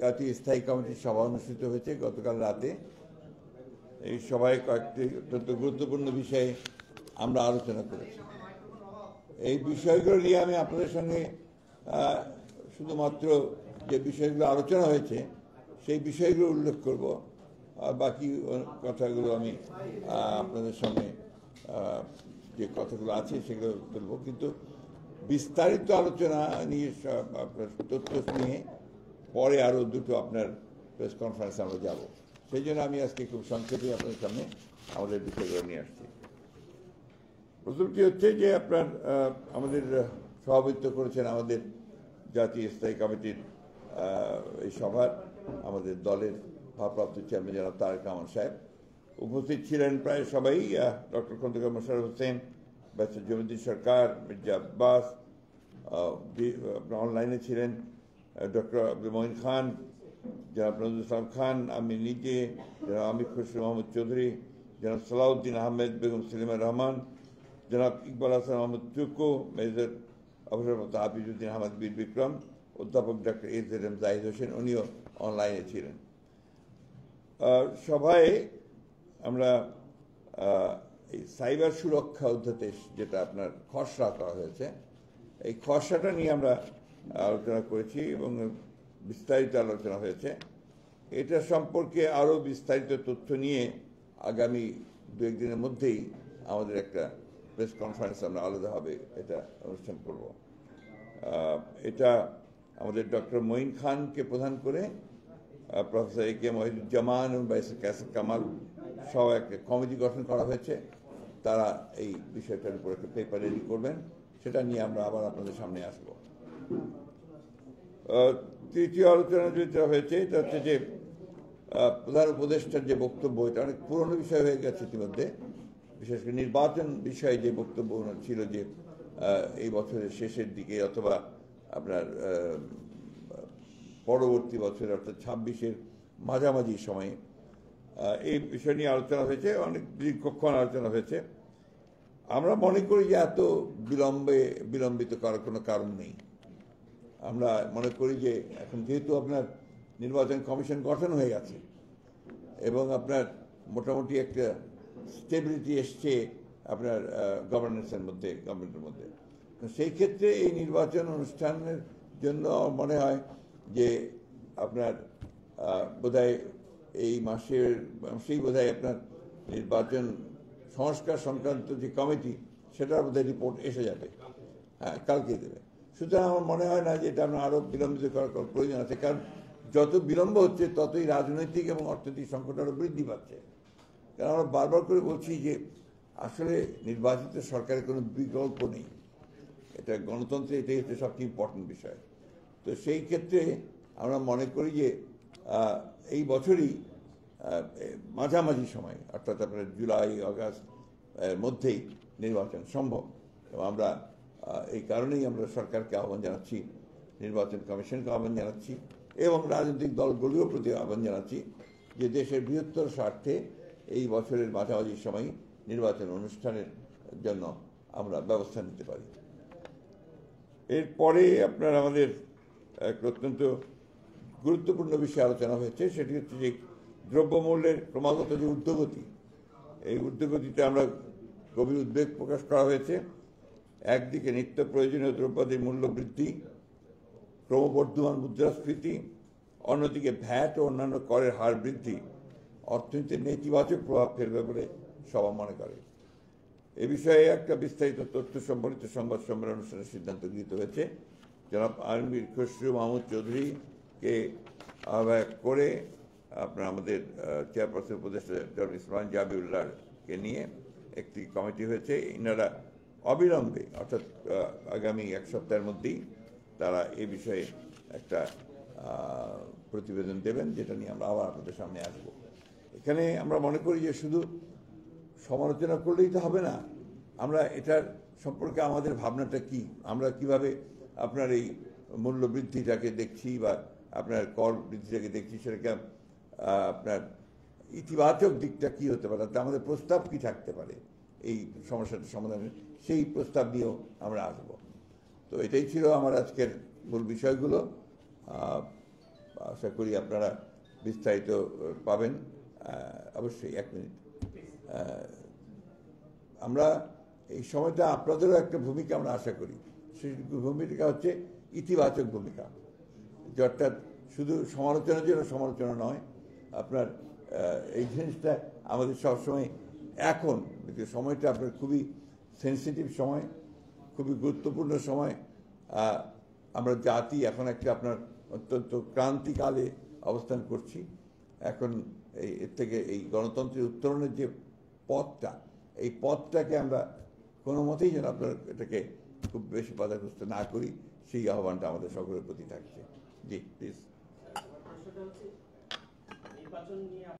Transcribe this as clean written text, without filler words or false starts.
জাতীয় স্থায়ী কমিটির সভা অনুষ্ঠিত হয়েছে গতকাল রাতে। এই সভায় কয়েকটি অত্যন্ত গুরুত্বপূর্ণ বিষয়ে আমরা আলোচনা করেছি। এই বিষয়গুলো নিয়ে আমি আপনাদের সঙ্গে শুধুমাত্র যে বিষয়গুলো আলোচনা হয়েছে সেই বিষয়গুলো উল্লেখ করব, আর বাকি কথাগুলো আমি আপনাদের সঙ্গে যে কথাগুলো আছে সেগুলো বলবো। কিন্তু বিস্তারিত আলোচনা নিয়ে আপনার তথ্য নিয়ে পরে আরও দুটো আপনার প্রেস কনফারেন্সে আমরা যাব। সেই জন্য আমি আজকে খুব সংক্ষেপে আপনাদের সামনে আমাদের বিষয়গুলো নিয়ে আসছি। প্রথমটি হচ্ছে যে আপনার আমাদের সভাপতিত্ব করেছেন আমাদের জাতীয় স্থায়ী কমিটির এই সভার আমাদের দলের ভারপ্রাপ্ত চেয়ারম্যান জনাব তারেক রহমান সাহেব। উপস্থিত ছিলেন প্রায় সবাই, ডক্টর খন্দকার মোশাররফ হোসেন, ব্যারিস্টার জমিউদ্দিন সরকার, মির্জা আব্বাস, অনলাইনে ছিলেন ডক্টর আব্দুল মঈন খান, জনাব নজরুল ইসলাম খান, আমি নিজে, জনাব আমির খসরু মোহাম্মদ চৌধুরী, জনাব সালাউদ্দিন আহমেদ, বেগম সেলিমা রহমান, জনাব ইকবাল হাসান মোহাম্মদ টুকু, মেজর অবসরপ্রাপ্ত হাফিজউদ্দিন আহমদ বীর বিক্রম, অধ্যাপক ডক্টর AZM জাহিদ হোসেন, উনিও অনলাইনে ছিলেন। সভায় আমরা এই সাইবার সুরক্ষা অধ্যাদেশ যেটা আপনার খসড়া করা হয়েছে, এই খসড়াটা নিয়ে আমরা আলোচনা করেছি এবং বিস্তারিত আলোচনা হয়েছে। এটা সম্পর্কে আরও বিস্তারিত তথ্য নিয়ে আগামী দু একদিনের মধ্যেই আমাদের একটা প্রেস কনফারেন্স আমরা আলাদাভাবে এটা অনুষ্ঠান করব। এটা আমাদের ডক্টর মঈন খানকে প্রধান করে প্রফেসর AK মহিদুজ্জামান এবং ব্যারিস্টার কাসেম কামাল সহ একটা কমিটি গঠন করা হয়েছে। তারা এই বিষয়টার উপর একটা পেপার রেডি করবেন, সেটা নিয়ে আমরা আবার আপনাদের সামনে আসব। তৃতীয় আলোচনা যেটা হয়েছে এটা হচ্ছে যে প্রধান উপদেষ্টার যে বক্তব্য, এটা অনেক পুরনো বিষয় হয়ে গেছে ইতিমধ্যে। বিশেষ করে নির্বাচন বিষয়ে যে বক্তব্য ছিল যে এই বছরের শেষের দিকে অথবা আপনার পরবর্তী বছর অর্থাৎ 26-এর মাঝামাঝি সময়ে এই বিষয় নিয়ে আলোচনা হয়েছে, অনেক দীর্ঘক্ষণ আলোচনা হয়েছে। আমরা মনে করি যে এত বিলম্বিত করার কোনো কারণ নেই। আমরা মনে করি যে এখন যেহেতু আপনার নির্বাচন কমিশন গঠন হয়ে গেছে এবং আপনার মোটামুটি একটা স্টেবিলিটি এসছে আপনার গভর্নেন্সের মধ্যে, গভর্নমেন্টের মধ্যে, সেই ক্ষেত্রে এই নির্বাচন অনুষ্ঠানের জন্য মনে হয় যে আপনার বোধহয় এই মাসেই বোধহয় আপনার নির্বাচন সংস্কার সংক্রান্ত যে কমিটি, সেটার বোধহয় রিপোর্ট এসে যাবে, কালকে দেবে। সুতরাং আমার মনে হয় না যে এটা আমরা আরও বিলম্বিত করার প্রয়োজন আছে, কারণ যত বিলম্ব হচ্ছে ততই রাজনৈতিক এবং অর্থনৈতিক সংকট আরও বৃদ্ধি পাচ্ছে। কারণ আমরা বারবার করে বলছি যে আসলে নির্বাচিত সরকারের কোনো বিকল্প নেই, এটা গণতন্ত্রে এটাই হচ্ছে সবচেয়ে ইম্পর্টেন্ট বিষয়। তো সেই ক্ষেত্রে আমরা মনে করি যে এই বছরই মাঝামাঝি সময় অর্থাৎ আপনার জুলাই আগস্ট মধ্যেই নির্বাচন সম্ভব। এবং আমরা এই কারণেই আমরা সরকারকে আহ্বান জানাচ্ছি, নির্বাচন কমিশনকে আহ্বান জানাচ্ছি এবং রাজনৈতিক দলগুলির প্রতি আহ্বান জানাচ্ছি যে দেশের বৃহত্তর স্বার্থে এই বছরের মাঝামাঝি সময় নির্বাচন অনুষ্ঠানের জন্য আমরা ব্যবস্থা নিতে পারি। এরপরে আপনার আমাদের এক অত্যন্ত গুরুত্বপূর্ণ বিষয়ে আলোচনা হয়েছে, সেটি হচ্ছে যে দ্রব্যমূল্যের ক্রমাগত যে ঊর্ধ্বগতি, এই ঊর্ধ্বগতিতে আমরা গভীর উদ্বেগ প্রকাশ করা হয়েছে। একদিকে নিত্য প্রয়োজনীয় দ্রব্যাদির মূল্য বৃদ্ধি, ক্রমবর্ধমান মুদ্রাস্ফীতি, অন্যদিকে ভ্যাট ও অন্যান্য করের হার বৃদ্ধি অর্থনীতিতে নেতিবাচক প্রভাব ফেলবে বলে সভা মনে করে। এ বিষয়ে একটা বিস্তারিত তথ্য সম্বলিত সংবাদ সম্মেলন অনুষ্ঠানের সিদ্ধান্ত গৃহীত হয়েছে। জনাব আমির খসরু মাহমুদ চৌধুরীকে আহ্বায়ক করে আপনার আমাদের চেয়ারপারসন উপদেষ্টা জনাব ইসমান জাবিউল্লাহকে নিয়ে একটি কমিটি হয়েছে। ইনারা অবিলম্বে অর্থাৎ আগামী এক সপ্তাহের মধ্যেই তারা এ বিষয়ে একটা প্রতিবেদন দেবেন, যেটা নিয়ে আমরা আবার আপনাদের সামনে আসব। এখানে আমরা মনে করি যে শুধু সমালোচনা করলেই তো হবে না, আমরা এটার সম্পর্কে আমাদের ভাবনাটা কি, আমরা কিভাবে আপনার এই মূল্য বৃদ্ধিটাকে দেখছি বা আপনার কর বৃদ্ধিটাকে দেখছি, সেটাকে আপনার ইতিবাচক দিকটা কি হতে পারে, তাতে আমাদের প্রস্তাব কি থাকতে পারে এই সমস্যাটা সমাধানের, সেই প্রস্তাব নিয়েও আমরা আসব। তো এটাই ছিল আমার আজকের মূল বিষয়গুলো। আশা করি আপনারা বিস্তারিত পাবেন। অবশ্যই 1 মিনিট। আমরা এই সময়টা আপনাদেরও একটা ভূমিকা আমরা আশা করি। সেই ভূমিকা হচ্ছে ইতিবাচক ভূমিকা, যে অর্থাৎ শুধু সমালোচনার জন্য সমালোচনা নয়। আপনার এই জিনিসটা আমাদের সবসময় এখন সময়টা আপনার খুবই সেন্সিটিভ সময়, খুবই গুরুত্বপূর্ণ সময়। আমরা জাতি এখন একটা আপনার অত্যন্ত ক্রান্তিকালে অবস্থান করছি। এখন এর থেকে এই গণতন্ত্রের উত্তরণের যে পথটা, এই পথটাকে আমরা কোনো মতেই যেন আপনার এটাকে খুব বেশি বাধাগ্রস্ত না করি, সেই আহ্বানটা আমাদের সকলের প্রতি থাকছে। জি প্লিজ।